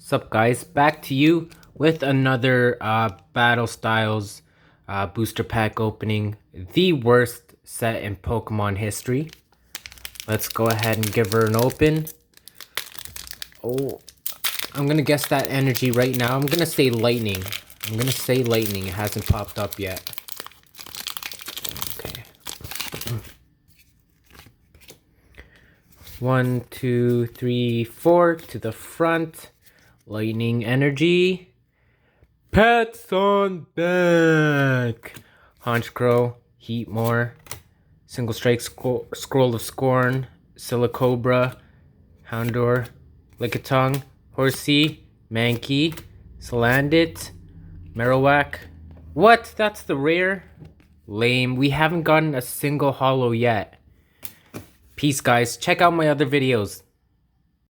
Sup guys, back to you with another Battle Styles booster pack opening. The worst set in Pokemon history. Let's go ahead and give her an open. Oh, I'm gonna guess that energy right now. I'm gonna say lightning. It hasn't popped up yet. Okay. 1, 2, 3, 4 to the front. Lightning energy. Pets on back. Honchkrow, Heatmore, Single Strike, Scroll of Scorn, Silicobra, Houndour, Lickitung, Horsey, Mankey, Salandit, Marowak. What? That's the rare? Lame. We haven't gotten a single holo yet. Peace, guys. Check out my other videos.